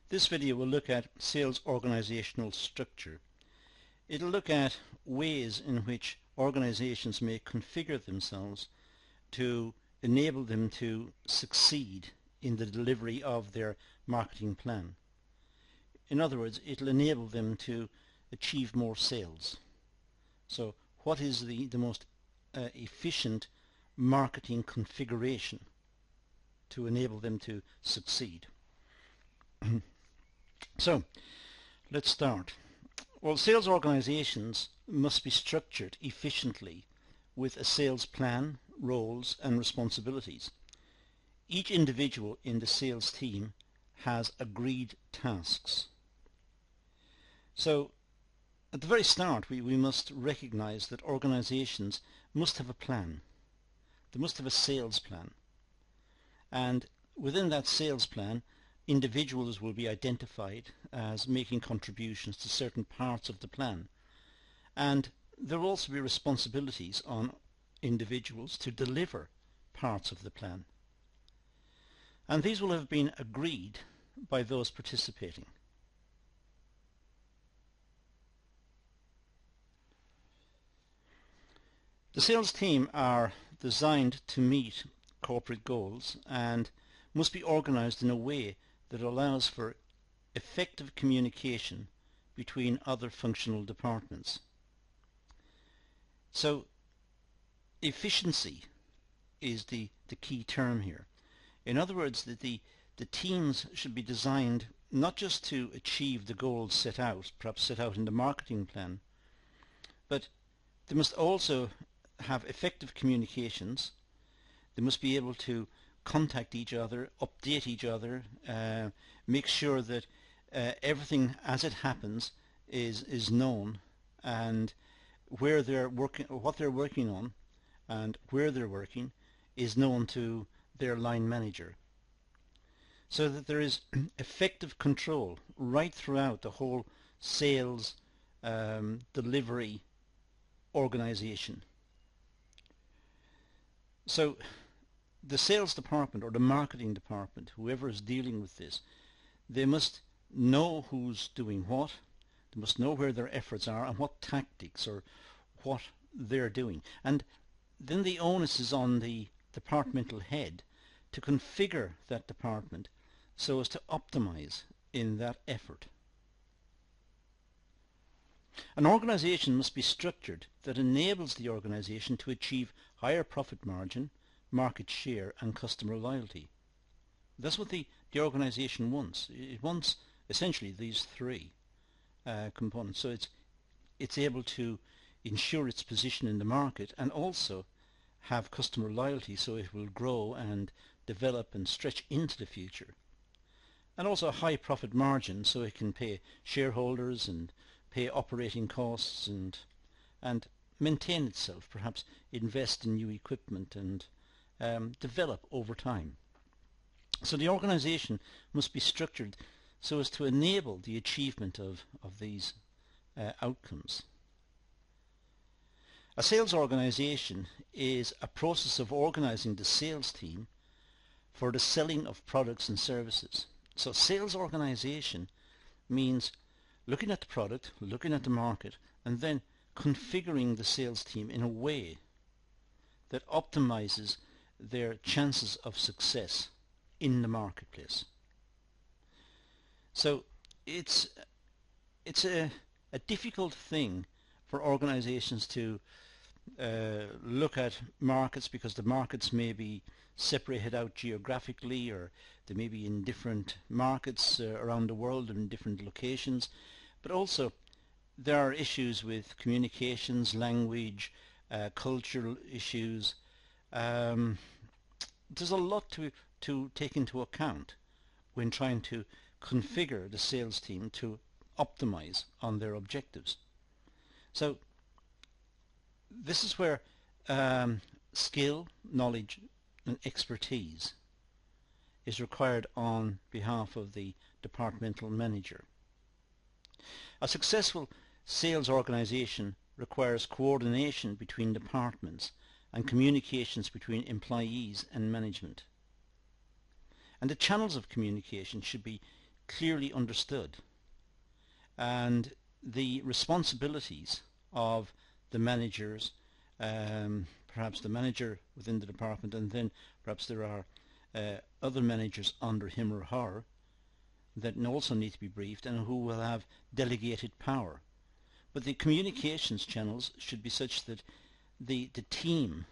This video will look at sales organizational structure. It'll look at ways in which organizations may configure themselves to enable them to succeed in the delivery of their marketing plan. In other words, it'll enable them to achieve more sales. So what is the most efficient marketing configuration to enable them to succeed? So let's start. Well, sales organizations must be structured efficiently with a sales plan, roles and responsibilities. Each individual in the sales team has agreed tasks. So at the very start we must recognize that organizations must have a plan. They must have a sales plan, and within that sales plan individuals will be identified as making contributions to certain parts of the plan, and there will also be responsibilities on individuals to deliver parts of the plan, and these will have been agreed by those participating. The sales team are designed to meet corporate goals and must be organized in a way that allows for effective communication between other functional departments. So efficiency is the key term here. In other words, that the teams should be designed not just to achieve the goals set out, perhaps set out in the marketing plan, but they must also have effective communications. They must be able to contact each other, update each other, make sure that everything as it happens is known, and where they're working, what they're working on and where they're working is known to their line manager, so that there is effective control right throughout the whole sales delivery organization. So the sales department or the marketing department, whoever is dealing with this, they must know who's doing what, they must know where their efforts are and what tactics or what they're doing. And then the onus is on the departmental head to configure that department so as to optimize in that effort. An organization must be structured that enables the organization to achieve higher profit margin, market share and customer loyalty. That's what the organization wants. It wants essentially these three components. So it's able to ensure its position in the market and also have customer loyalty, so it will grow and develop and stretch into the future, and also a high profit margin so it can pay shareholders and pay operating costs and maintain itself, perhaps invest in new equipment and develop over time. So the organization must be structured so as to enable the achievement of these outcomes. A sales organization is a process of organizing the sales team for the selling of products and services. So sales organization means looking at the product, looking at the market, and then configuring the sales team in a way that optimizes their chances of success in the marketplace. So it's a difficult thing for organizations to look at markets, because the markets may be separated out geographically, or they may be in different markets around the world and in different locations, but also there are issues with communications, language, cultural issues. There's a lot to take into account when trying to configure the sales team to optimize on their objectives. So this is where skill, knowledge and expertise is required on behalf of the departmental manager. A successful sales organization requires coordination between departments and communications between employees and management. And the channels of communication should be clearly understood, and the responsibilities of the managers, perhaps the manager within the department, and then perhaps there are other managers under him or her that also need to be briefed and who will have delegated power. But the communications channels should be such that the team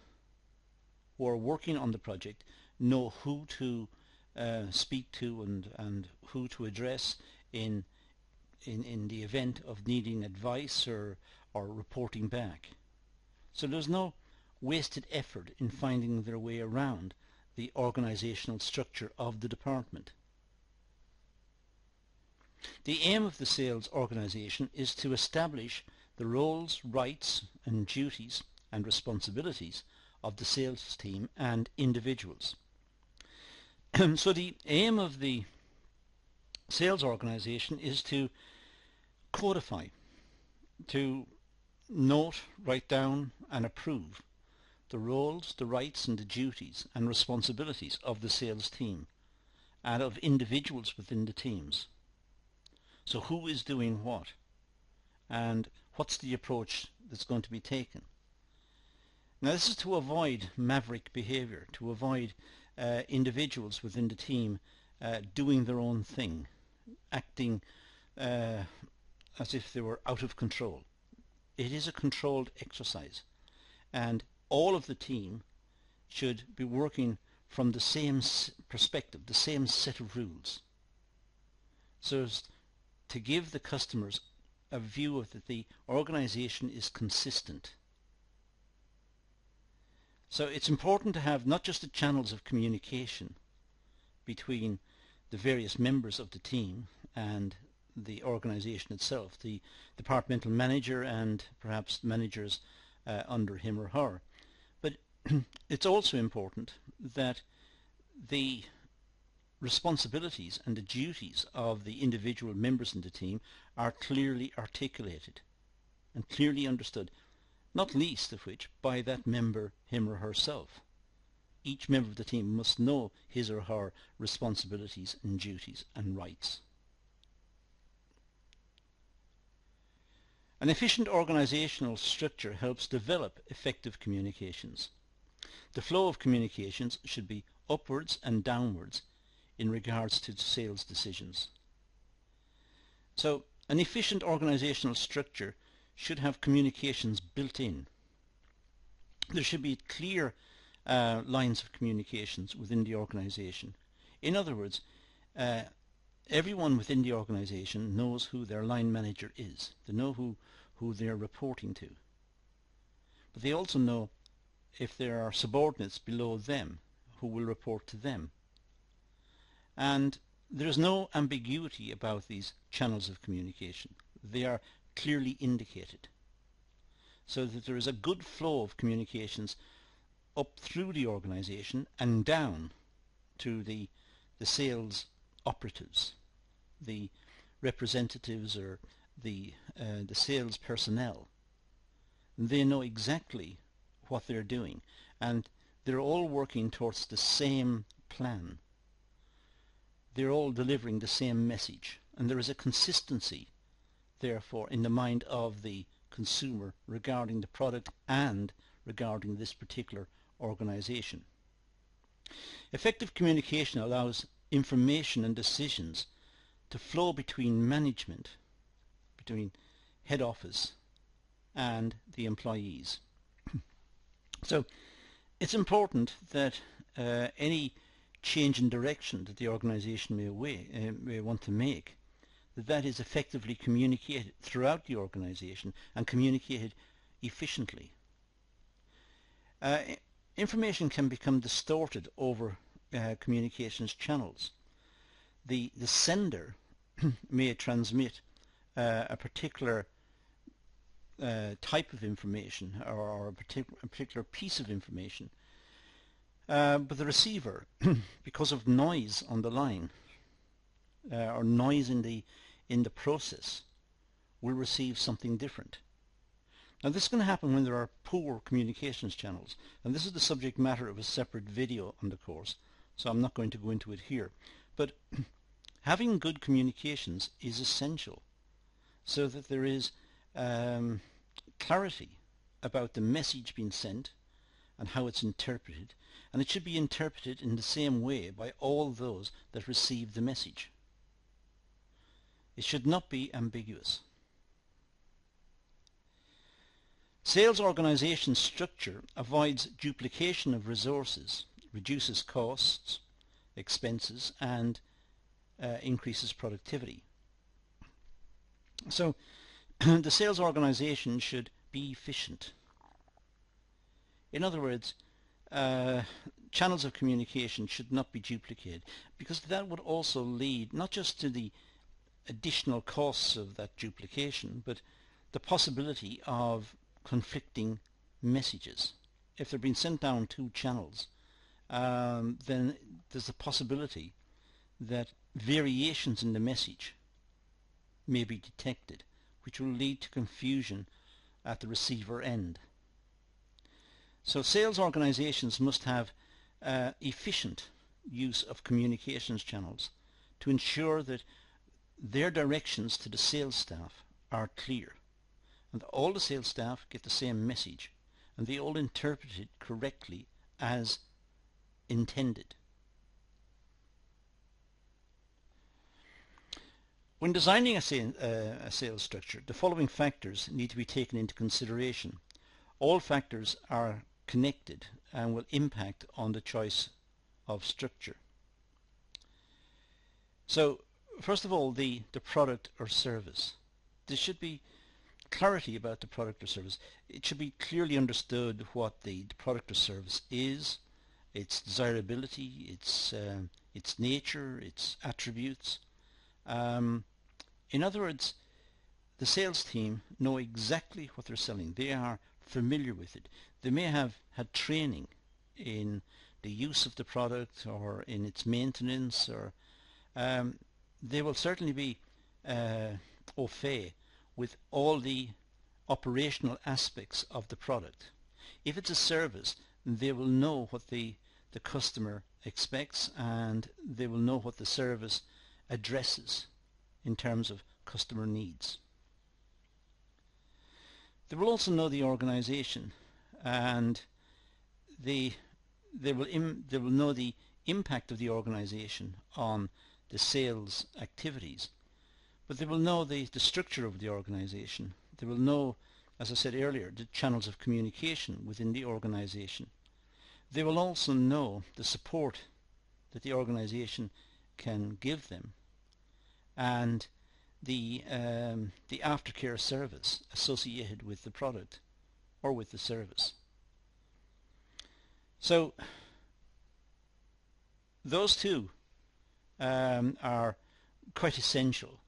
who are working on the project know who to speak to and who to address in the event of needing advice or reporting back. So there's no wasted effort in finding their way around the organizational structure of the department. The aim of the sales organization is to establish the roles, rights and duties and responsibilities of the sales team and individuals. So the aim of the sales organization is to codify, to note, write down and approve the roles, the rights and the duties and responsibilities of the sales team and of individuals within the teams. So who is doing what and what's the approach that's going to be taken. Now this is to avoid maverick behavior, to avoid individuals within the team doing their own thing, acting as if they were out of control. It is a controlled exercise, and all of the team should be working from the same perspective, the same set of rules, so as to give the customers a view of that the organization is consistent. So it's important to have not just the channels of communication between the various members of the team and the organization itself, the departmental manager and perhaps managers under him or her, but it's also important that the responsibilities and the duties of the individual members in the team are clearly articulated and clearly understood, not least of which by that member, him or herself. Each member of the team must know his or her responsibilities and duties and rights. An efficient organizational structure helps develop effective communications. The flow of communications should be upwards and downwards in regards to sales decisions. So an efficient organizational structure should have communications built in. There should be clear lines of communications within the organization. In other words, everyone within the organization knows who their line manager is. They know who they're reporting to. But they also know if there are subordinates below them who will report to them. And there is no ambiguity about these channels of communication. They are clearly indicated, so that there is a good flow of communications up through the organization and down to the sales operatives, the representatives or the sales personnel. They know exactly what they're doing, and they're all working towards the same plan. They're all delivering the same message, and there is a consistency therefore in the mind of the consumer regarding the product and regarding this particular organization. Effective communication allows information and decisions to flow between management, between head office and the employees. So it's important that any change in direction that the organization may want to make, that is effectively communicated throughout the organization and communicated efficiently. Information can become distorted over communications channels. The sender may transmit a particular type of information or a particular piece of information, but the receiver, because of noise on the line or noise in the process, will receive something different. Now this is going to happen when there are poor communications channels, and this is the subject matter of a separate video on the course, so I'm not going to go into it here. But Having good communications is essential so that there is clarity about the message being sent and how it's interpreted, and it should be interpreted in the same way by all those that receive the message. It should not be ambiguous. Sales organization structure avoids duplication of resources, reduces costs, expenses, and increases productivity. So the sales organization should be efficient. In other words, channels of communication should not be duplicated, because that would also lead not just to the additional costs of that duplication, but the possibility of conflicting messages. If they're being sent down two channels, then there's a possibility that variations in the message may be detected, which will lead to confusion at the receiver end. So sales organizations must have efficient use of communications channels to ensure that their directions to the sales staff are clear, and all the sales staff get the same message, and they all interpret it correctly as intended. When designing a sales structure, the following factors need to be taken into consideration. All factors are connected and will impact on the choice of structure. So first of all, the product or service. There should be clarity about the product or service. It should be clearly understood what the product or service is, its desirability, its nature, its attributes. In other words, the sales team know exactly what they're selling. They are familiar with it. They may have had training in the use of the product or in its maintenance, or they will certainly be au fait with all the operational aspects of the product. If it's a service, they will know what the customer expects, and they will know what the service addresses in terms of customer needs. They will also know the organization, and they will know the impact of the organization on the sales activities. But they will know the structure of the organization. They will know, as I said earlier, the channels of communication within the organization. They will also know the support that the organization can give them, and the aftercare service associated with the product or with the service. So those two are quite essential.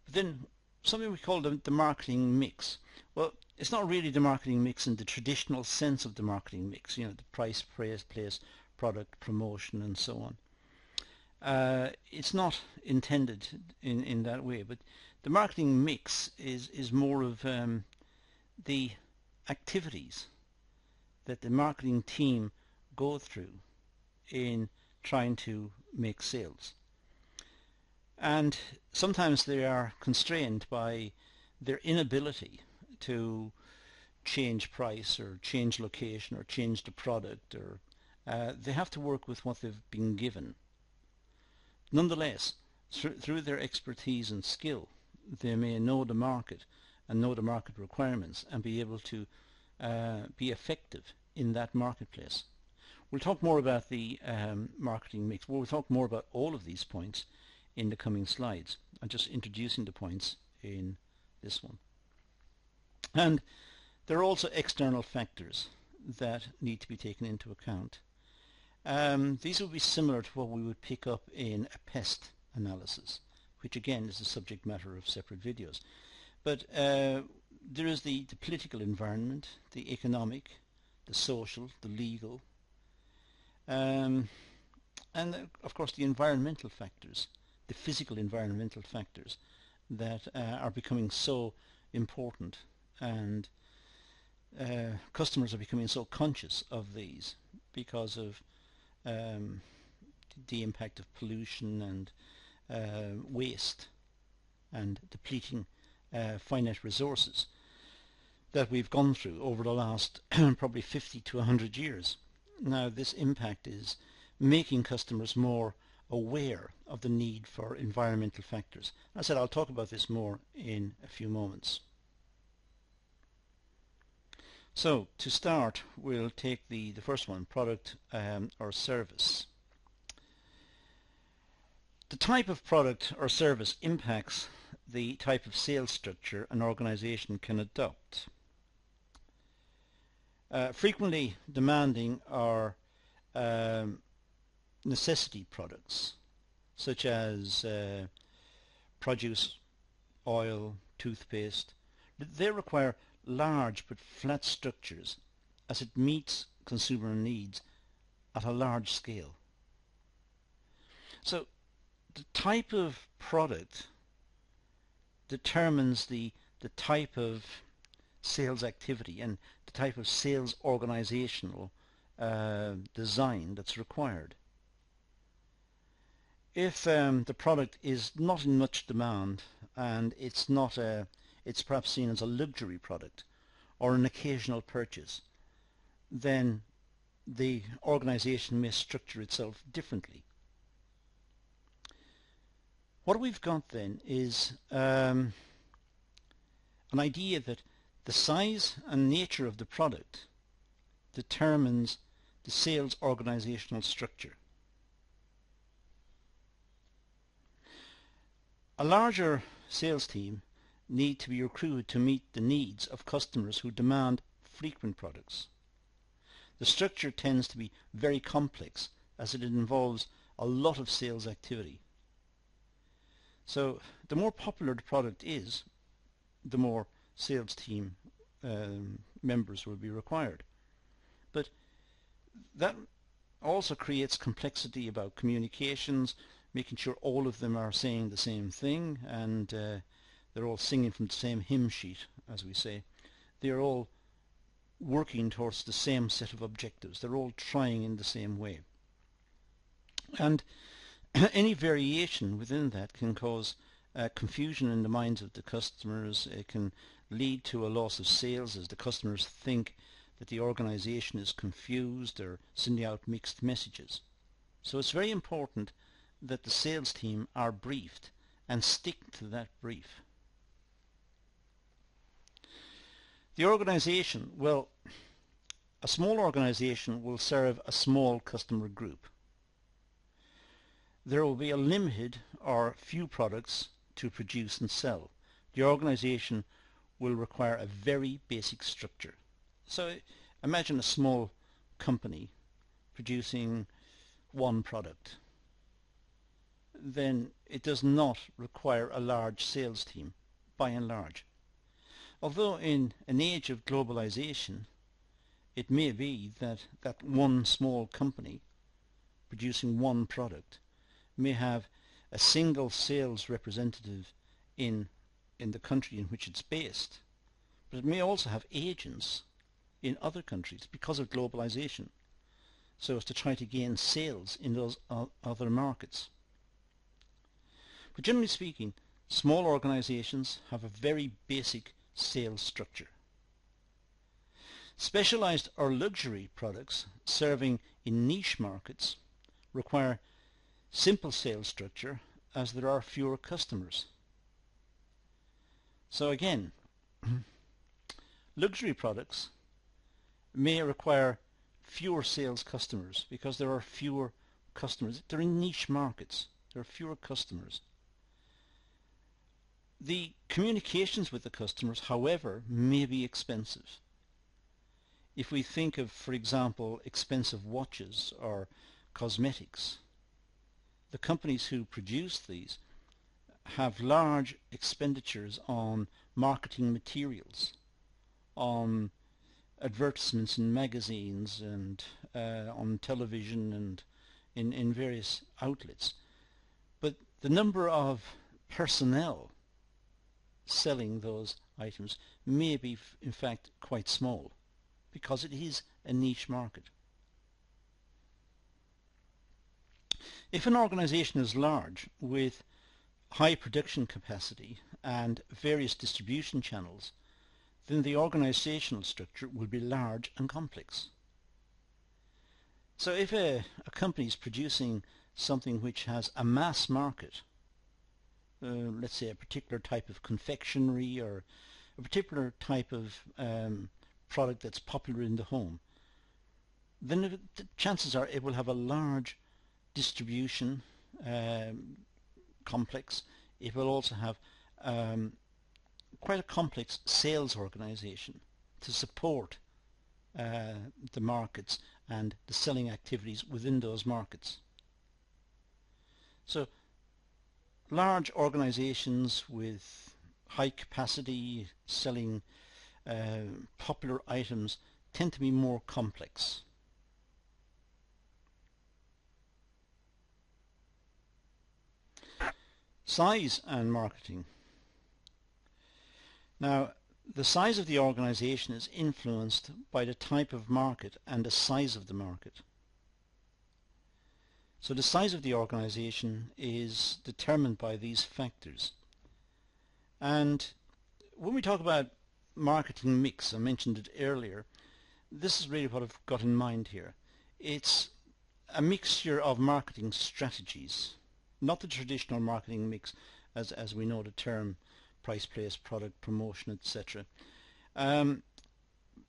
But then something we call the marketing mix. Well, it's not really the marketing mix in the traditional sense of the marketing mix, you know, the price, place, product, promotion, and so on. It's not intended in that way, but the marketing mix is more of the activities that the marketing team go through in trying to make sales. And sometimes they are constrained by their inability to change price or change location or change the product, or they have to work with what they've been given. Nonetheless, through their expertise and skill, they may know the market and know the market requirements and be able to be effective in that marketplace. We'll talk more about the marketing mix. We'll talk more about all of these points in the coming slides. I'm just introducing the points in this one. And there are also external factors that need to be taken into account. These will be similar to what we would pick up in a pest analysis, which again is the subject matter of separate videos. But there is the political environment, the economic, the social, the legal, and of course the environmental factors, the physical environmental factors that are becoming so important, and customers are becoming so conscious of these because of the impact of pollution and waste and depleting finite resources that we've gone through over the last probably 50 to 100 years. Now this impact is making customers more aware of the need for environmental factors. As I said, I'll talk about this more in a few moments. So to start, we'll take the first one, product or service. The type of product or service impacts the type of sales structure an organization can adopt. Frequently demanding are necessity products such as produce, oil, toothpaste. They require large but flat structures as it meets consumer needs at a large scale. So the type of product determines the type of sales activity and the type of sales organizational design that's required. If the product is not in much demand and it's perhaps seen as a luxury product or an occasional purchase, then the organization may structure itself differently. What we've got then is an idea that the size and nature of the product determines the sales organizational structure. A larger sales team need to be recruited to meet the needs of customers who demand frequent products. The structure tends to be very complex as it involves a lot of sales activity. So the more popular the product is, the more sales team members will be required. But that also creates complexity about communications, making sure all of them are saying the same thing and they're all singing from the same hymn sheet, as we say. They're all working towards the same set of objectives. They're all trying in the same way. And any variation within that can cause confusion in the minds of the customers. It can lead to a loss of sales as the customers think that the organization is confused or sending out mixed messages. So it's very important that the sales team are briefed and stick to that brief. The organization, well, a small organization will serve a small customer group. There will be a limited or few products to produce and sell. The organization will require a very basic structure. So imagine a small company producing one product. Then it does not require a large sales team, by and large. Although in an age of globalization, it may be that one small company producing one product may have a single sales representative in the country in which it's based, but it may also have agents in other countries because of globalization, so as to try to gain sales in those other markets. But generally speaking, small organizations have a very basic sales structure. Specialized or luxury products serving in niche markets require simple sales structure as there are fewer customers. So again, luxury products may require fewer sales customers because there are fewer customers. They're in niche markets. There are fewer customers. The communications with the customers, however, may be expensive. If we think of, for example, expensive watches or cosmetics, the companies who produce these have large expenditures on marketing materials, on advertisements in magazines and on television and in various outlets. But the number of personnel selling those items may be in fact quite small because it is a niche market. If an organization is large with high production capacity and various distribution channels, then the organisational structure will be large and complex. So if a company is producing something which has a mass market, let's say a particular type of confectionery or a particular type of product that's popular in the home, then the chances are it will have a large distribution complex. It will also have quite a complex sales organization to support the markets and the selling activities within those markets. So large organizations with high capacity selling popular items tend to be more complex. Size and marketing. Now, the size of the organization is influenced by the type of market and the size of the market. So the size of the organization is determined by these factors. And when we talk about marketing mix, I mentioned it earlier, this is really what I've got in mind here. It's a mixture of marketing strategies, not the traditional marketing mix as we know the term: price, place, product, promotion, etc.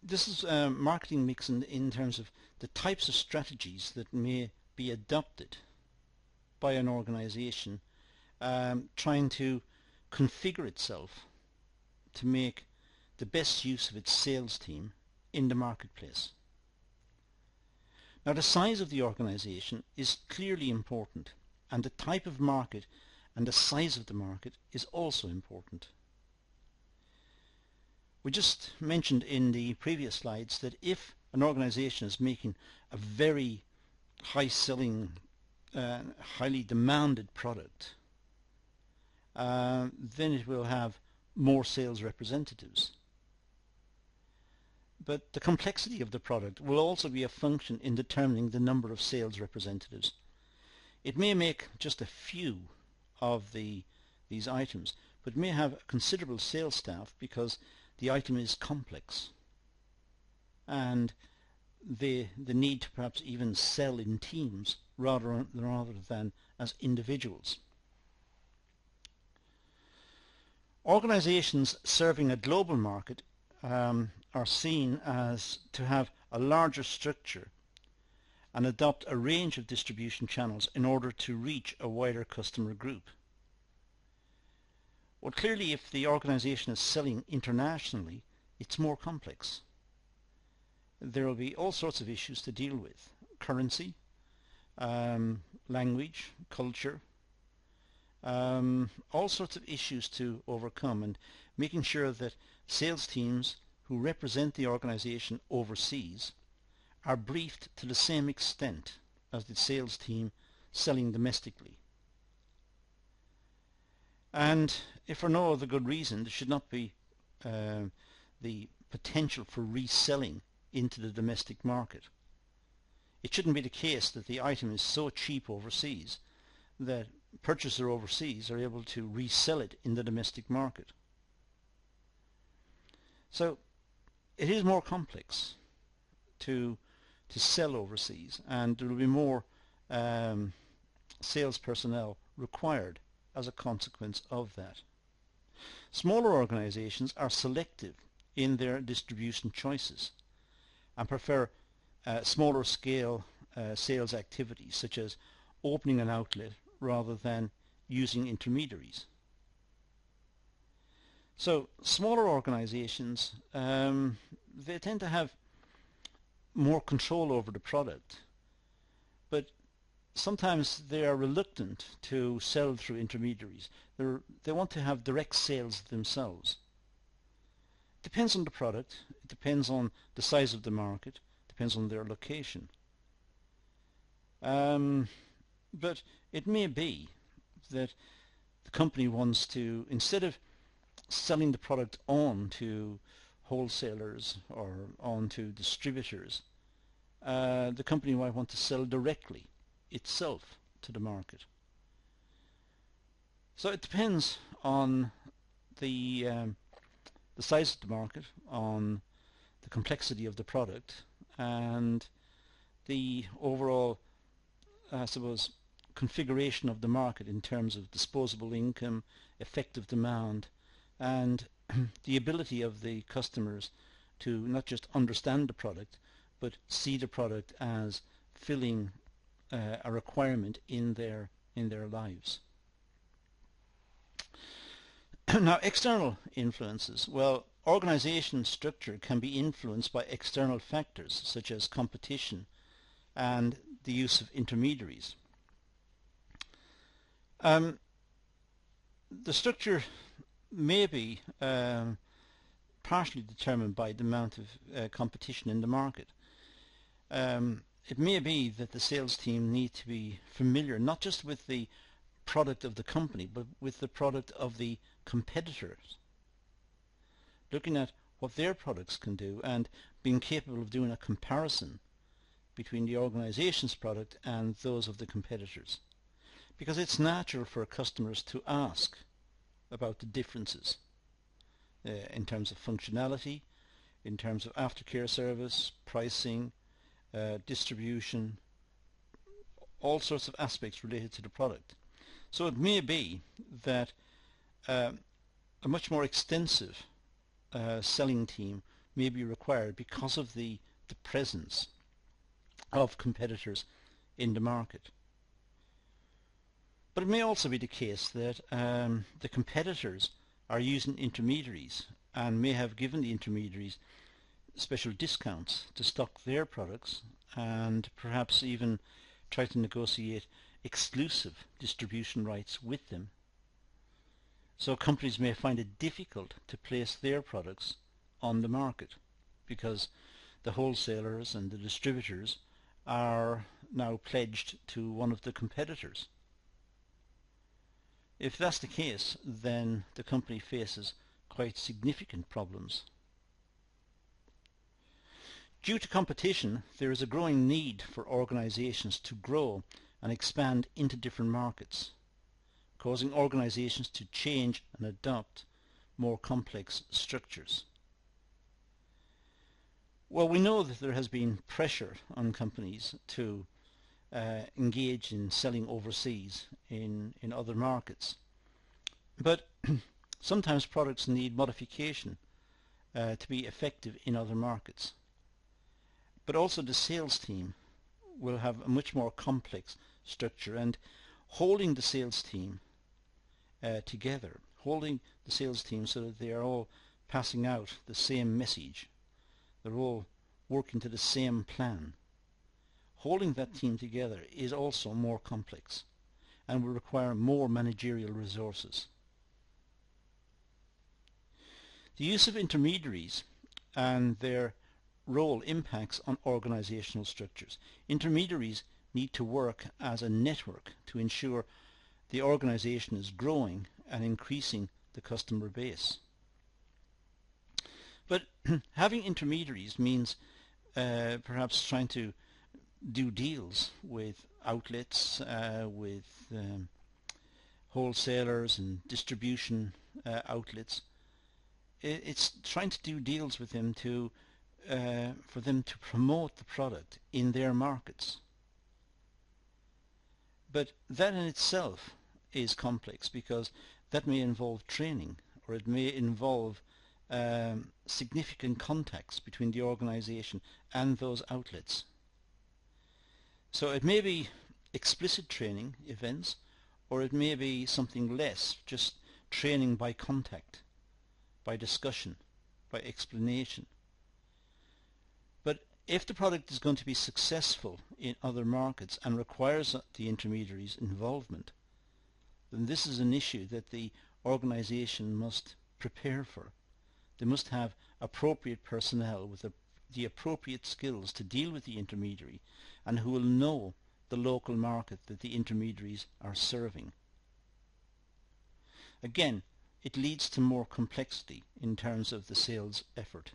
This is a marketing mix in terms of the types of strategies that may be adopted by an organization trying to configure itself to make the best use of its sales team in the marketplace. Now, the size of the organization is clearly important, and the type of market and the size of the market is also important. We just mentioned in the previous slides that if an organization is making a very high selling, highly demanded product, then it will have more sales representatives. But the complexity of the product will also be a function in determining the number of sales representatives. It may make just a few of these items, but may have a considerable sales staff because the item is complex and the need to perhaps even sell in teams rather than as individuals. Organizations serving a global market are seen as to have a larger structure and adopt a range of distribution channels in order to reach a wider customer group. Well, clearly if the organization is selling internationally, it's more complex. There will be all sorts of issues to deal with: currency, language, culture, all sorts of issues to overcome, and making sure that sales teams who represent the organization overseas are briefed to the same extent as the sales team selling domestically. And if for no other good reason, there should not be the potential for reselling into the domestic market. It shouldn't be the case that the item is so cheap overseas that purchasers overseas are able to resell it in the domestic market. So it is more complex to sell overseas, and there will be more sales personnel required as a consequence of that. Smaller organizations are selective in their distribution choices and prefer smaller scale sales activities, such as opening an outlet rather than using intermediaries. So smaller organizations, they tend to have more control over the product, but sometimes they are reluctant to sell through intermediaries. They want to have direct sales themselves. It depends on the product, it depends on the size of the market, it depends on their location. But it may be that the company wants to, instead of selling the product on to wholesalers or on to distributors, the company might want to sell directly itself to the market. So it depends on the size of the market, on the complexity of the product, and the overall, I suppose, configuration of the market in terms of disposable income, effective demand, and the ability of the customers to not just understand the product, but see the product as filling a requirement in their lives. Now, external influences. Well, organization structure can be influenced by external factors such as competition and the use of intermediaries. The structure may be partially determined by the amount of competition in the market. It may be that the sales team need to be familiar not just with the product of the company, but with the product of the competitors, looking at what their products can do and being capable of doing a comparison between the organization's product and those of the competitors. Because it's natural for customers to ask about the differences in terms of functionality, in terms of aftercare service, pricing, distribution, all sorts of aspects related to the product. So it may be that a much more extensive selling team may be required because of the presence of competitors in the market. But it may also be the case that the competitors are using intermediaries and may have given the intermediaries special discounts to stock their products, and perhaps even try to negotiate exclusive distribution rights with them. So companies may find it difficult to place their products on the market because the wholesalers and the distributors are now pledged to one of the competitors. If that's the case, then the company faces quite significant problems. Due to competition, there is a growing need for organizations to grow and expand into different markets, causing organizations to change and adopt more complex structures. Well, we know that there has been pressure on companies to engage in selling overseas in other markets, but sometimes products need modification to be effective in other markets. But also the sales team will have a much more complex structure, and holding the sales team together, holding the sales team so that they are all passing out the same message, they're all working to the same plan. Holding that team together is also more complex and will require more managerial resources. The use of intermediaries and their role impacts on organizational structures. Intermediaries need to work as a network to ensure the organization is growing and increasing the customer base. But having intermediaries means perhaps trying to do deals with outlets, with wholesalers and distribution outlets. It's trying to do deals with them for them to promote the product in their markets. But that in itself is complex because that may involve training, or it may involve significant contacts between the organization and those outlets. So it may be explicit training events, or it may be something less, just training by contact, by discussion, by explanation. But if the product is going to be successful in other markets and requires the intermediaries' involvement, then this is an issue that the organization must prepare for. They must have appropriate personnel with the appropriate skills to deal with the intermediary, and who will know the local market that the intermediaries are serving. Again, it leads to more complexity in terms of the sales effort.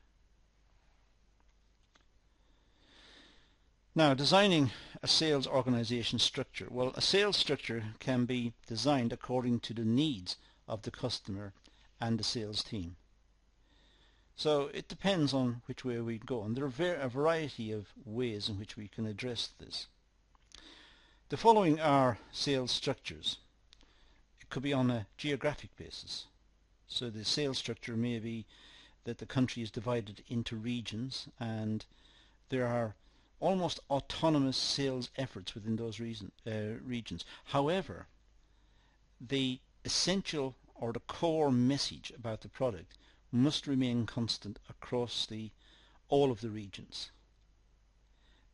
Now, designing a sales organization structure. Well, a sales structure can be designed according to the needs of the customer and the sales team. So it depends on which way we go, and there are a variety of ways in which we can address this. The following are sales structures. It could be on a geographic basis. So the sales structure may be that the country is divided into regions, and there are almost autonomous sales efforts within those regions. However, the essential or the core message about the product must remain constant across all of the regions.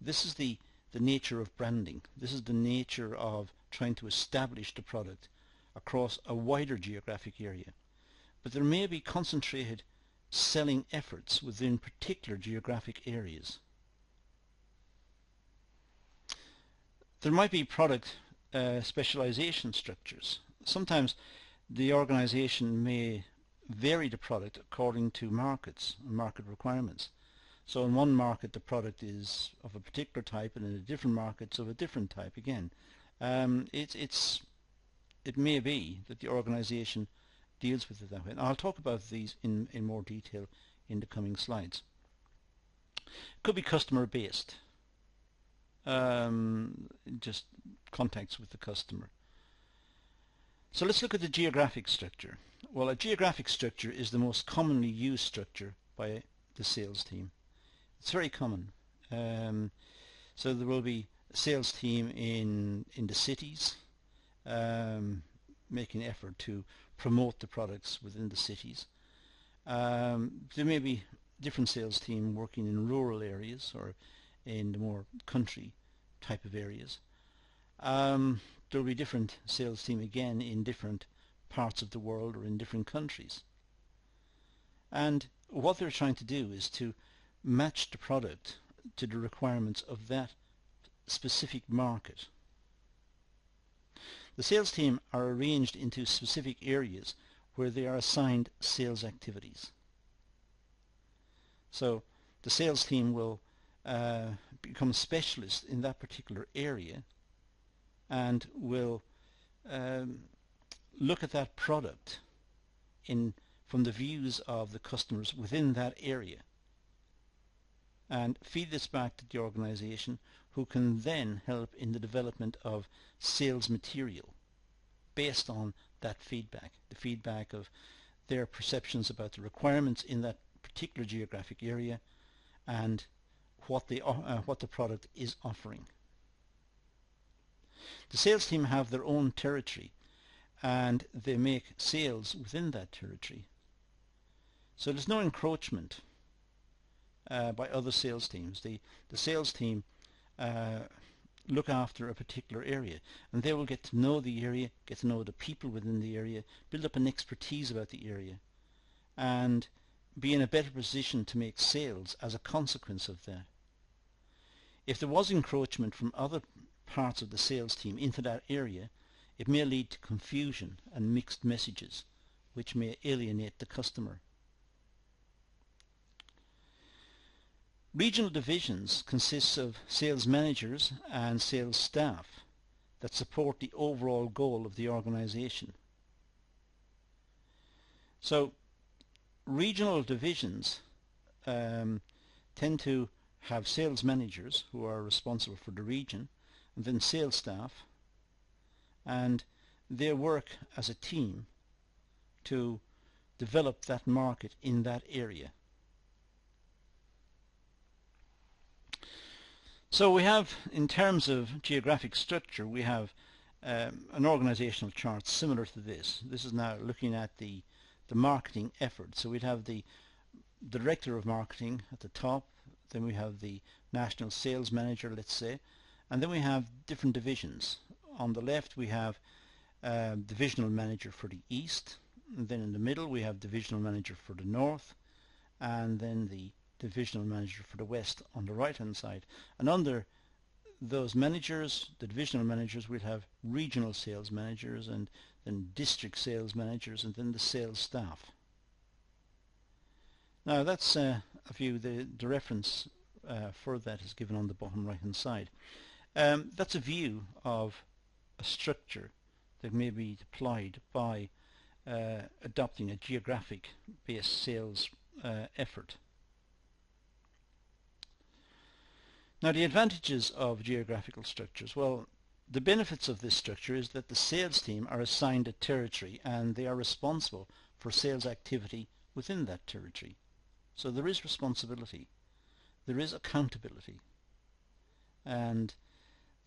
This is the nature of branding. This is the nature of trying to establish the product across a wider geographic area. But there may be concentrated selling efforts within particular geographic areas. There might be product specialization structures. Sometimes the organization may vary the product according to markets and market requirements. So in one market the product is of a particular type, and in a different market it's of a different type again. It may be that the organization deals with it that way. And I'll talk about these in more detail in the coming slides. It could be customer based. Just contacts with the customer. So let's look at the geographic structure. Well, a geographic structure is the most commonly used structure by the sales team. It's very common. So there will be a sales team in the cities, making effort to promote the products within the cities. There may be different sales team working in rural areas or in the more country type of areas. There will be different sales team again in different parts of the world or in different countries. And what they're trying to do is to match the product to the requirements of that specific market. The sales team are arranged into specific areas where they are assigned sales activities. So the sales team will become specialists in that particular area and will look at that product from the views of the customers within that area and feed this back to the organization, who can then help in the development of sales material based on that feedback, the feedback of their perceptions about the requirements in that particular geographic area and what the product is offering. The sales team have their own territory and they make sales within that territory. So there's no encroachment by other sales teams. The sales team look after a particular area, and they will get to know the area, get to know the people within the area, build up an expertise about the area, and be in a better position to make sales as a consequence of that. If there was encroachment from other parts of the sales team into that area, it may lead to confusion and mixed messages, which may alienate the customer. Regional divisions consist of sales managers and sales staff that support the overall goal of the organization. So regional divisions tend to have sales managers who are responsible for the region, and then sales staff, and they work as a team to develop that market in that area. So we have, in terms of geographic structure, we have an organizational chart similar to this. This is now looking at the marketing effort. So we'd have the director of marketing at the top, then we have the national sales manager, let's say, and then we have different divisions. On the left we have divisional manager for the east, and then in the middle we have divisional manager for the north, and then the divisional manager for the west on the right hand side. And under those managers, the divisional managers, we'll have regional sales managers, and then district sales managers, and then the sales staff. Now that's a view, the reference for that is given on the bottom right hand side. That's a view of a structure that may be deployed by adopting a geographic based sales effort. Now, the advantages of geographical structures. Well, the benefits of this structure is that the sales team are assigned a territory and they are responsible for sales activity within that territory. So there is responsibility, there is accountability, and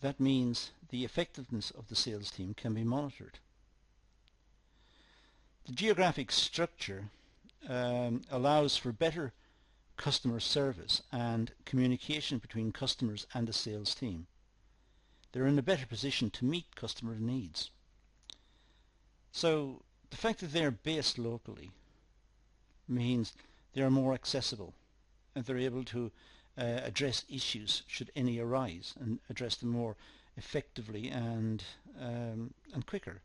that means the effectiveness of the sales team can be monitored. The geographic structure allows for better customer service and communication between customers and the sales team. They're in a better position to meet customer needs. So the fact that they're based locally means they're more accessible and they're able to address issues should any arise and address them more effectively and quicker.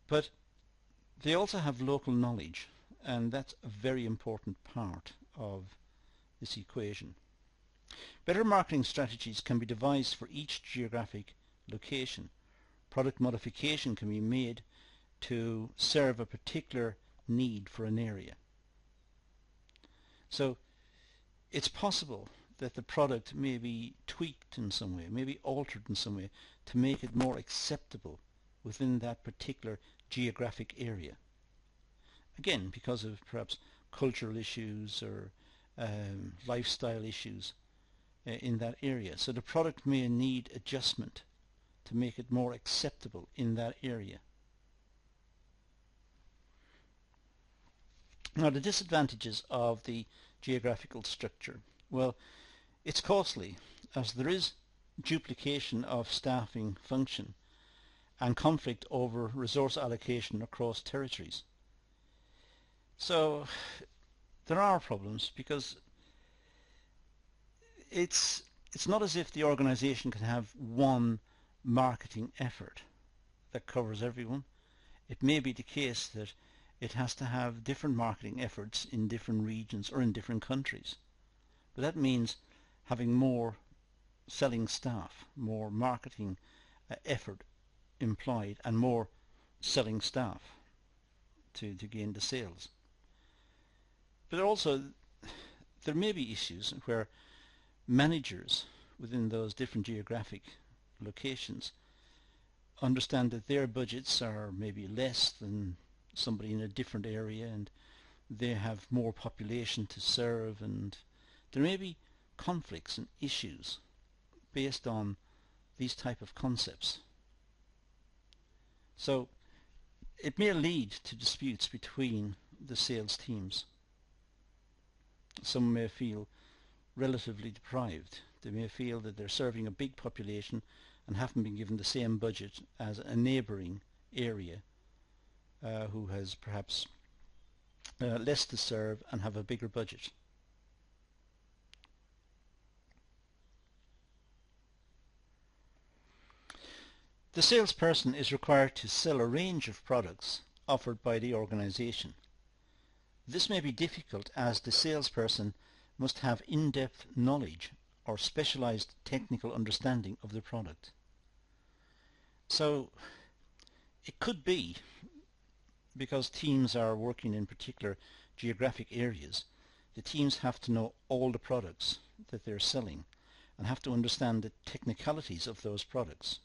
But they also have local knowledge, and that's a very important part of this equation. Better marketing strategies can be devised for each geographic location. Product modification can be made to serve a particular need for an area. So it's possible that the product may be tweaked in some way, may be altered in some way to make it more acceptable within that particular geographic area. Again, because of perhaps cultural issues or lifestyle issues in that area. So the product may need adjustment to make it more acceptable in that area. Now, the disadvantages of the geographical structure. Well, it's costly, as there is duplication of staffing function and conflict over resource allocation across territories. So there are problems because it's not as if the organization can have one marketing effort that covers everyone. It may be the case that it has to have different marketing efforts in different regions or in different countries. But that means having more selling staff, more marketing effort employed, and more selling staff to gain the sales. But also there may be issues where managers within those different geographic locations understand that their budgets are maybe less than somebody in a different area and they have more population to serve, and there may be conflicts and issues based on these type of concepts. So it may lead to disputes between the sales teams. Some may feel relatively deprived. They may feel that they're serving a big population and haven't been given the same budget as a neighbouring area who has perhaps less to serve and have a bigger budget. The salesperson is required to sell a range of products offered by the organization. This may be difficult as the salesperson must have in-depth knowledge or specialized technical understanding of the product. So it could be, because teams are working in particular geographic areas, the teams have to know all the products that they're selling and have to understand the technicalities of those products.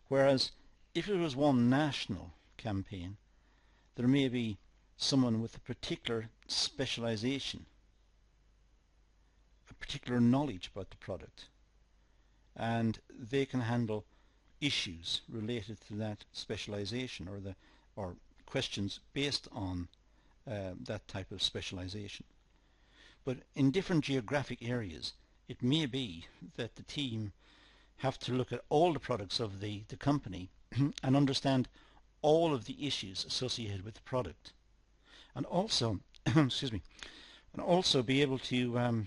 Whereas if it was one national campaign, there may be someone with a particular specialization, a particular knowledge about the product, and they can handle issues related to that specialization or questions based on that type of specialization. But in different geographic areas, it may be that the team have to look at all the products of the company and understand all of the issues associated with the product, and also excuse me, and also be able to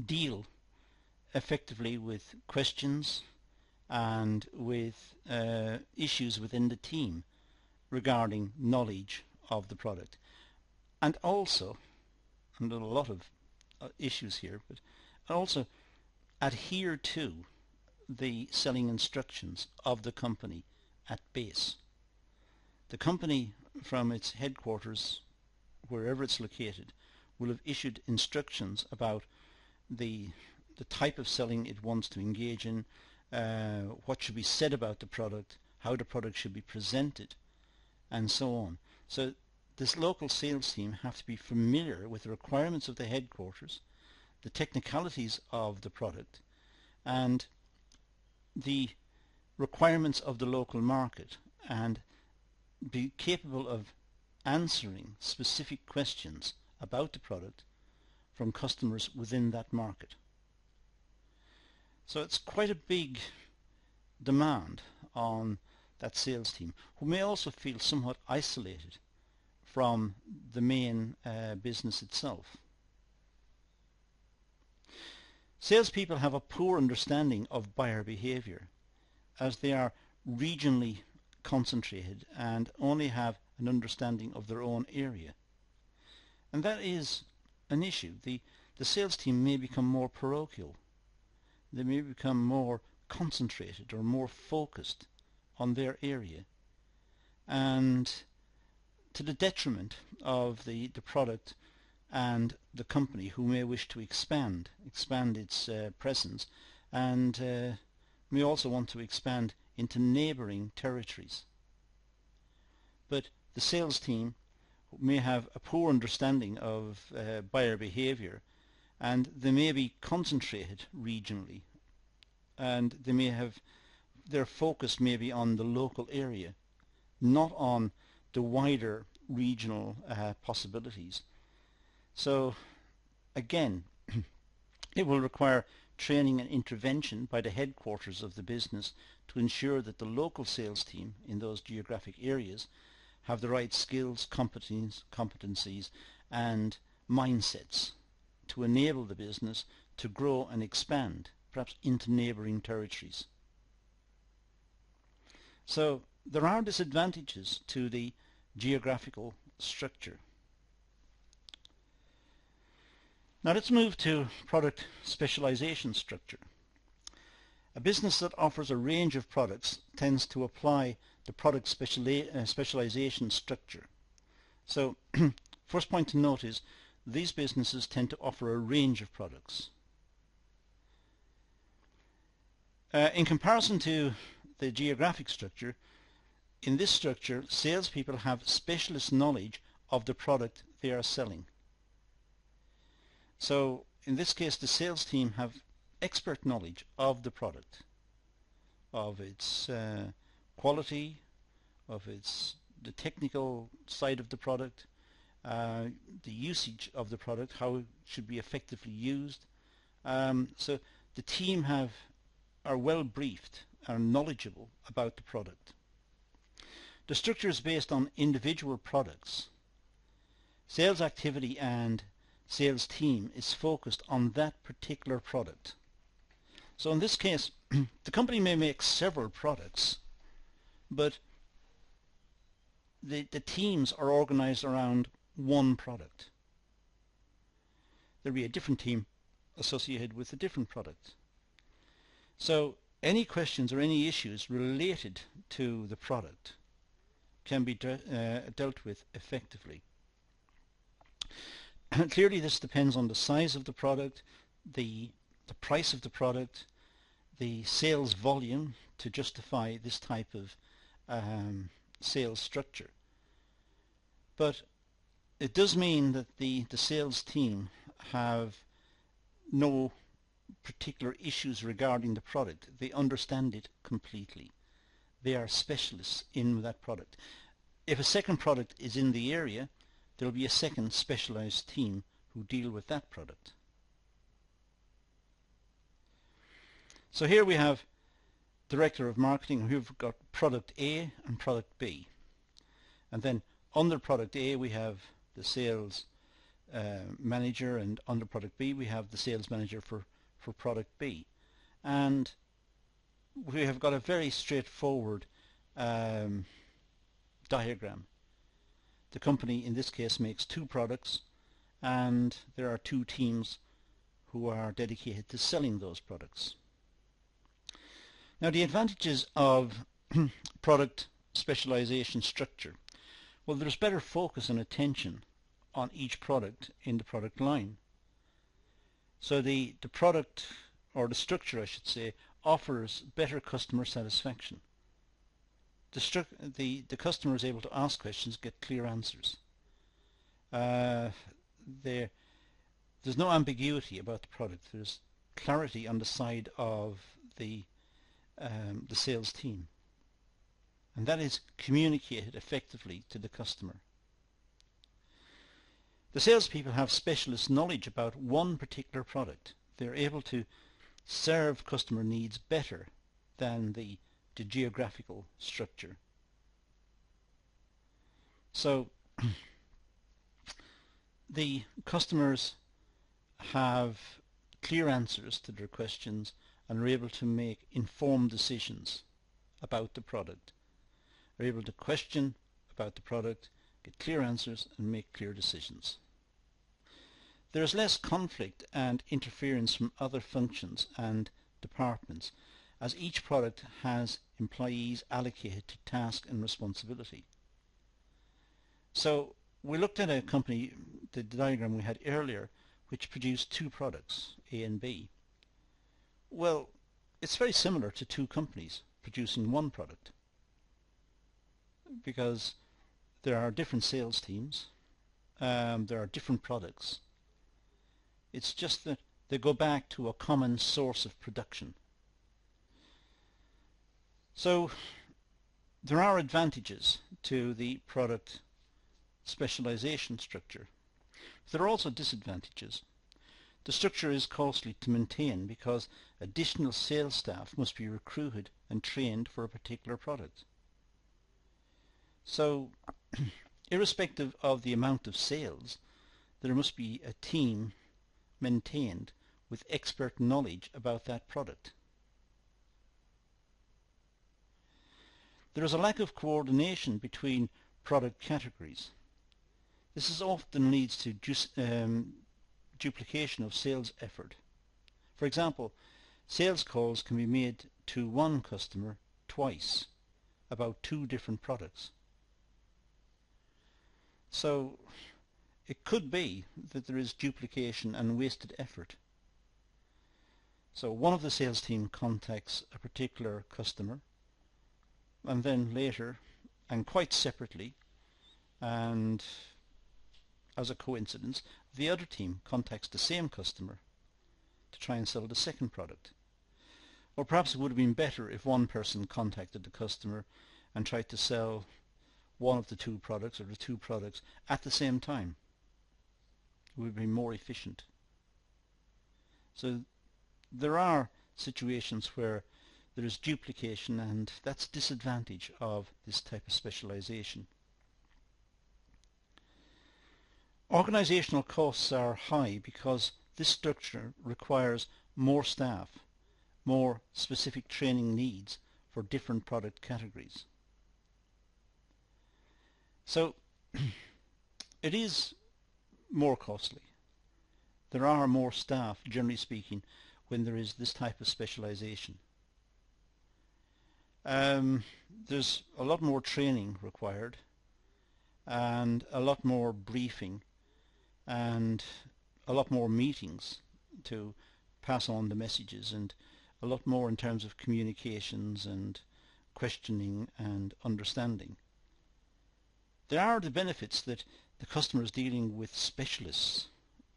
deal effectively with questions and with issues within the team regarding knowledge of the product. And also, and a lot of issues here, but also adhere to the selling instructions of the company at base. The company, from its headquarters, wherever it's located, will have issued instructions about the type of selling it wants to engage in, what should be said about the product, how the product should be presented, and so on. So this local sales team have to be familiar with the requirements of the headquarters, the technicalities of the product, and the requirements of the local market, and be capable of answering specific questions about the product from customers within that market. So it's quite a big demand on that sales team, who may also feel somewhat isolated from the main business itself. Salespeople have a poor understanding of buyer behavior, as they are regionally concentrated and only have an understanding of their own area. And that is an issue. The sales team may become more parochial. They may become more concentrated or more focused on their area, and to the detriment of the product and the company, who may wish to expand its presence, and may also want to expand into neighbouring territories. But the sales team may have a poor understanding of buyer behaviour, and they may be concentrated regionally, and they may have their focus may be on the local area, not on the wider regional possibilities. So again, it will require training and intervention by the headquarters of the business to ensure that the local sales team in those geographic areas have the right skills, competencies and mindsets to enable the business to grow and expand, perhaps into neighbouring territories. So there are disadvantages to the geographical structure. Now let's move to product specialisation structure. A business that offers a range of products tends to apply the product specialisation structure. So first point to note is these businesses tend to offer a range of products. In comparison to the geographic structure, in this structure salespeople have specialist knowledge of the product they are selling. So in this case the sales team have expert knowledge of the product, of its quality, of the technical side of the product, the usage of the product, how it should be effectively used. So the team are well briefed, are knowledgeable about the product. The structure is based on individual products. Sales activity and sales team is focused on that particular product. So in this case the company may make several products, but the teams are organized around one product. There'll be a different team associated with a different product. So any questions or any issues related to the product can be dealt with effectively. Clearly this depends on the size of the product, the price of the product, the sales volume to justify this type of sales structure. But it does mean that the sales team have no particular issues regarding the product. They understand it completely. They are specialists in that product. If a second product is in the area, there will be a second specialized team who deal with that product. So here we have Director of Marketing, who've got product A and product B, and then under product A we have the sales manager, and under product B we have the sales manager for product B, and we have got a very straightforward diagram. The company in this case makes two products, and there are two teams who are dedicated to selling those products. Now, the advantages of product specialization structure. Well, there's better focus and attention on each product in the product line. So the product, or the structure I should say, offers better customer satisfaction. The customer is able to ask questions, get clear answers. There's no ambiguity about the product. There's clarity on the side of the sales team, and that is communicated effectively to the customer. The salespeople have specialist knowledge about one particular product. They're able to serve customer needs better than the geographical structure. So the customers have clear answers to their questions and are able to make informed decisions about the product. They're able to question about the product, get clear answers, and make clear decisions. There is less conflict and interference from other functions and departments, as each product has employees allocated to task and responsibility. So we looked at a company, the diagram we had earlier, which produced two products, A and B. Well, it's very similar to two companies producing one product, because there are different sales teams, there are different products. It's just that they go back to a common source of production. So there are advantages to the product specialization structure. There are also disadvantages. The structure is costly to maintain because additional sales staff must be recruited and trained for a particular product. So irrespective of the amount of sales, there must be a team maintained with expert knowledge about that product. There is a lack of coordination between product categories. This is often leads to duplication of sales effort. For example, sales calls can be made to one customer twice about two different products. So it could be that there is duplication and wasted effort. So one of the sales team contacts a particular customer, and then later, and quite separately, and as a coincidence, the other team contacts the same customer to try and sell the second product. Or perhaps it would have been better if one person contacted the customer and tried to sell one of the two products or the two products at the same time. It would be more efficient. So there are situations where there is duplication, and that's disadvantage of this type of specialization. Organizational costs are high because this structure requires more staff, more specific training needs for different product categories. So it is more costly. There are more staff, generally speaking, when there is this type of specialization. There's a lot more training required, and a lot more briefing, and a lot more meetings to pass on the messages, and a lot more in terms of communications and questioning and understanding. There are the benefits that the customer is dealing with specialists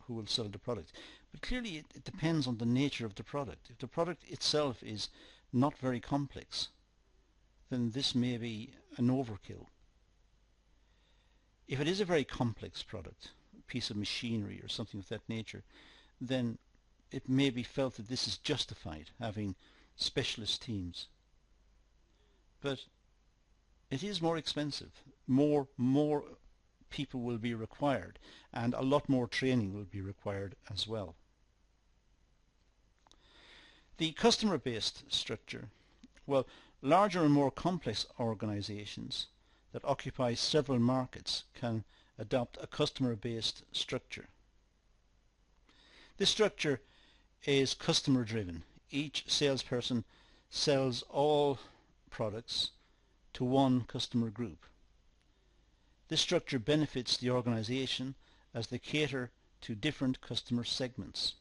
who will sell the product, but clearly it depends on the nature of the product. If the product itself is not very complex, then this may be an overkill. If it is a very complex product, a piece of machinery or something of that nature, then it may be felt that this is justified, having specialist teams. But it is more expensive. More people will be required, and a lot more training will be required as well. The customer-based structure. Well, larger and more complex organizations that occupy several markets can adopt a customer-based structure. This structure is customer driven. Each salesperson sells all products to one customer group. This structure benefits the organization as they cater to different customer segments.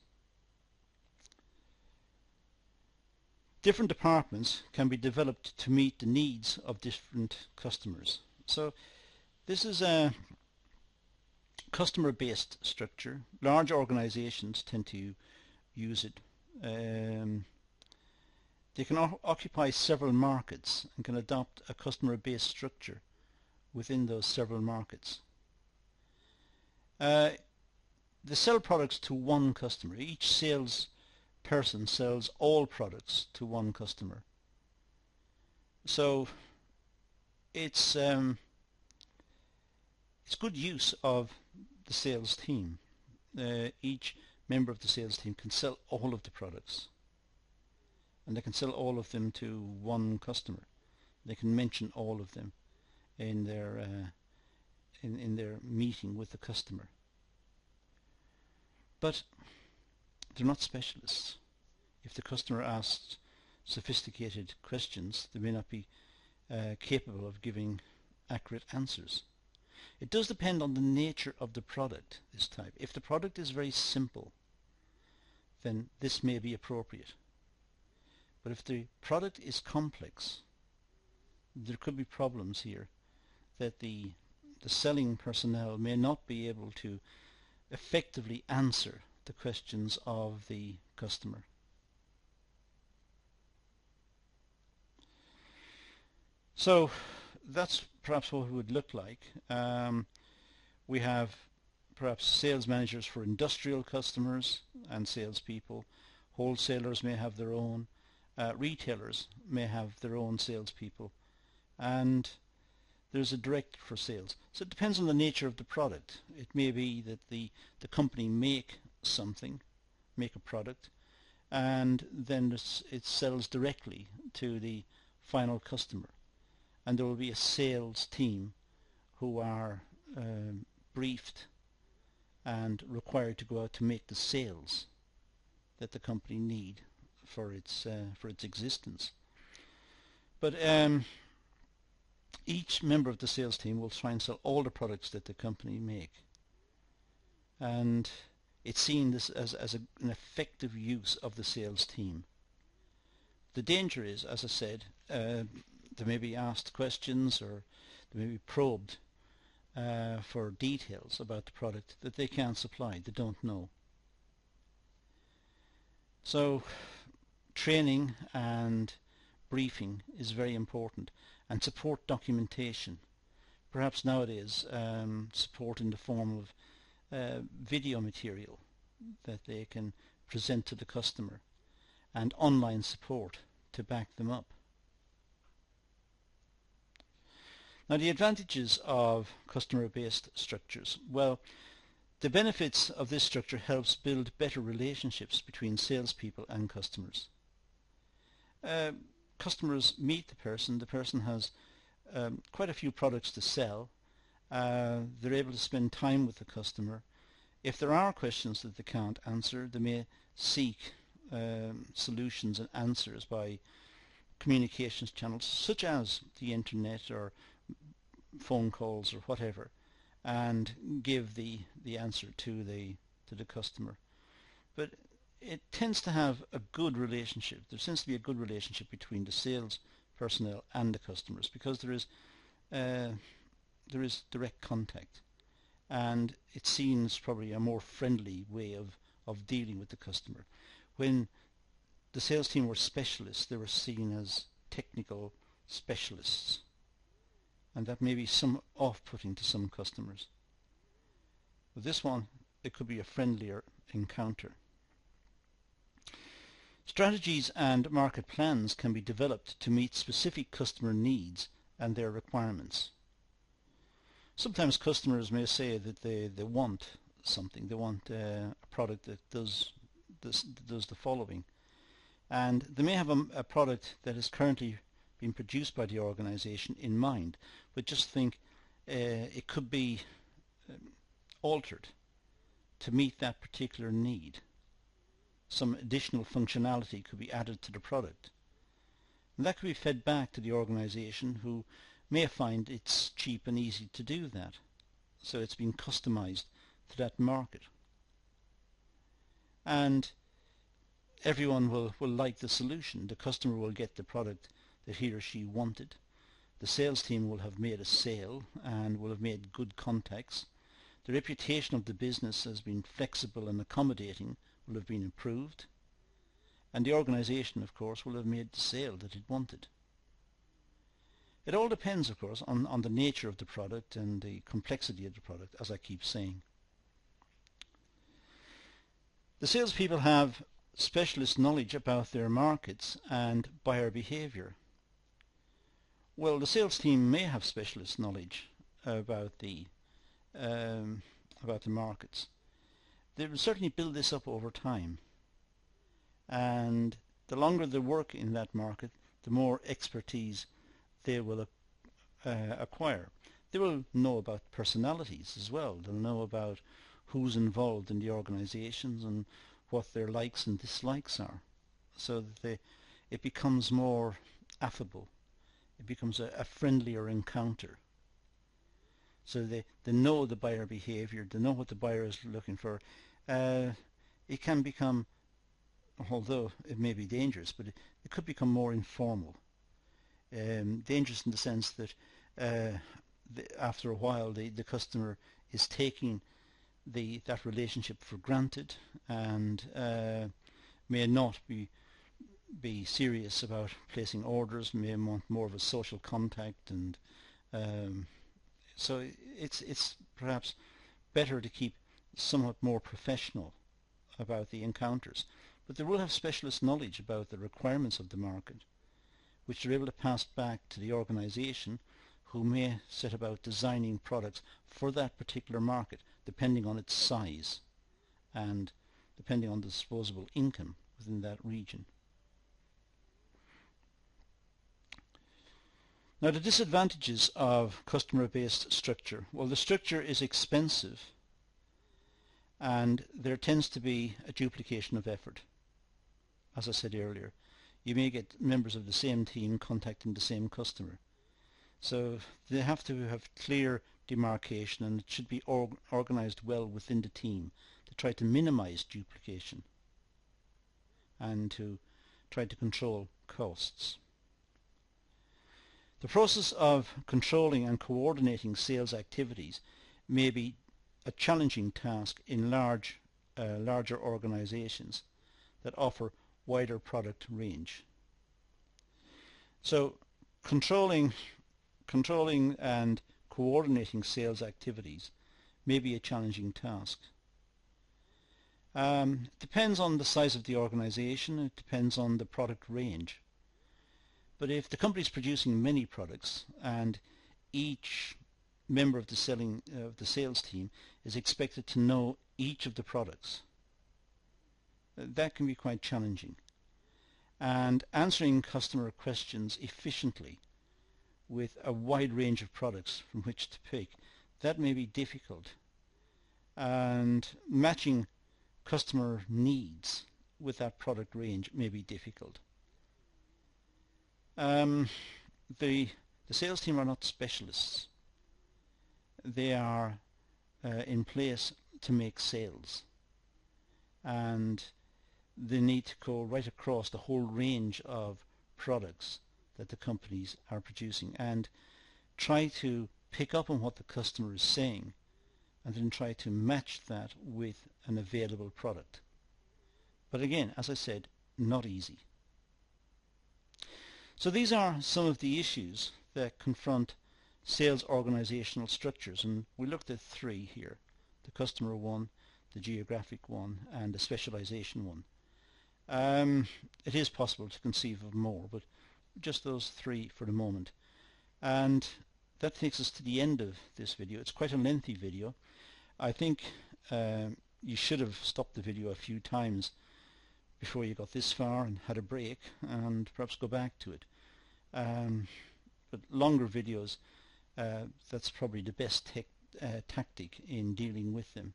Different departments can be developed to meet the needs of different customers. So this is a customer-based structure. Large organizations tend to use it. They can occupy several markets and can adopt a customer-based structure within those several markets. They sell products to one customer. Each salesperson sells all products to one customer. So it's good use of the sales team. Each member of the sales team can sell all of the products, and they can sell all of them to one customer. They can mention all of them in their meeting with the customer. But they're not specialists. If the customer asks sophisticated questions, they may not be capable of giving accurate answers. It does depend on the nature of the product, this type. If the product is very simple, then this may be appropriate. But if the product is complex, there could be problems here that the selling personnel may not be able to effectively answer the questions of the customer. So that's perhaps what it would look like. We have perhaps sales managers for industrial customers and salespeople. Wholesalers may have their own. Retailers may have their own salespeople. And there's a director for sales. So it depends on the nature of the product. It may be that the company make a product, and then it sells directly to the final customer. And there will be a sales team who are briefed and required to go out to make the sales that the company need for its existence. But each member of the sales team will try and sell all the products that the company make, and it's seen this as an effective use of the sales team. The danger is, as I said, they may be asked questions or they may be probed for details about the product that they can't supply, they don't know. So training and briefing is very important, and support documentation. Perhaps nowadays support in the form of video material that they can present to the customer, and online support to back them up. Now, the advantages of customer-based structures. Well, the benefits of this structure helps build better relationships between salespeople and customers. Customers meet the person has quite a few products to sell. They're able to spend time with the customer. If there are questions that they can't answer, they may seek solutions and answers by communications channels such as the internet or phone calls or whatever, and give the answer to the customer. But it tends to have a good relationship. There tends to be a good relationship between the sales personnel and the customers, because there is direct contact, and it seems probably a more friendly way of dealing with the customer. When the sales team were specialists, they were seen as technical specialists, and that may be some off-putting to some customers. With this one, it could be a friendlier encounter. Strategies and market plans can be developed to meet specific customer needs and their requirements. Sometimes customers may say that they want something. They want a product that does the following, and they may have a product that is currently being produced by the organization in mind, but just think it could be altered to meet that particular need. some additional functionality could be added to the product. And that could be fed back to the organization, who may find it's cheap and easy to do that. So it's been customized to that market. And everyone will like the solution. The customer will get the product that he or she wanted. The sales team will have made a sale and will have made good contacts. The reputation of the business as being flexible and accommodating will have been improved. And the organization, of course, will have made the sale that it wanted. It all depends, of course, on the nature of the product and the complexity of the product, as I keep saying. The salespeople have specialist knowledge about their markets and buyer behavior. Well, the sales team may have specialist knowledge about the markets. They will certainly build this up over time, and the longer they work in that market, the more expertise they will acquire. They will know about personalities as well. They'll know about who's involved in the organizations and what their likes and dislikes are, so that it becomes more affable. It becomes a friendlier encounter. So they know the buyer behavior, they know what the buyer is looking for. It can become, although it may be dangerous, but it could become more informal. Dangerous in the sense that after a while the customer is taking that relationship for granted and may not be serious about placing orders, may want more of a social contact, and so it's perhaps better to keep somewhat more professional about the encounters. But they will have specialist knowledge about the requirements of the market, which they're able to pass back to the organization, who may set about designing products for that particular market, depending on its size and depending on the disposable income within that region. Now, the disadvantages of customer-based structure. Well, the structure is expensive and there tends to be a duplication of effort. As I said earlier, you may get members of the same team contacting the same customer. So they have to have clear demarcation, and it should be organized well within the team to try to minimize duplication and to try to control costs. The process of controlling and coordinating sales activities may be a challenging task in larger organizations that offer wider product range. So controlling and coordinating sales activities may be a challenging task. It depends on the size of the organization, it depends on the product range. But if the company is producing many products and each member of the sales team is expected to know each of the products, that can be quite challenging. And answering customer questions efficiently with a wide range of products from which to pick, that may be difficult. And matching customer needs with that product range may be difficult. The sales team are not specialists. They are in place to make sales, and they need to go right across the whole range of products that the companies are producing and try to pick up on what the customer is saying and then try to match that with an available product. But again, as I said, not easy. So these are some of the issues that confront sales organizational structures, and we looked at three here: the customer one, the geographic one, and the specialization one. It is possible to conceive of more, but just those three for the moment. And that takes us to the end of this video. It's quite a lengthy video. I think you should have stopped the video a few times before you got this far and had a break and perhaps go back to it. But longer videos, that's probably the best tactic in dealing with them.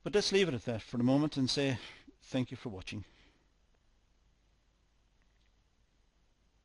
But let's leave it at that for the moment and say Thank you for watching.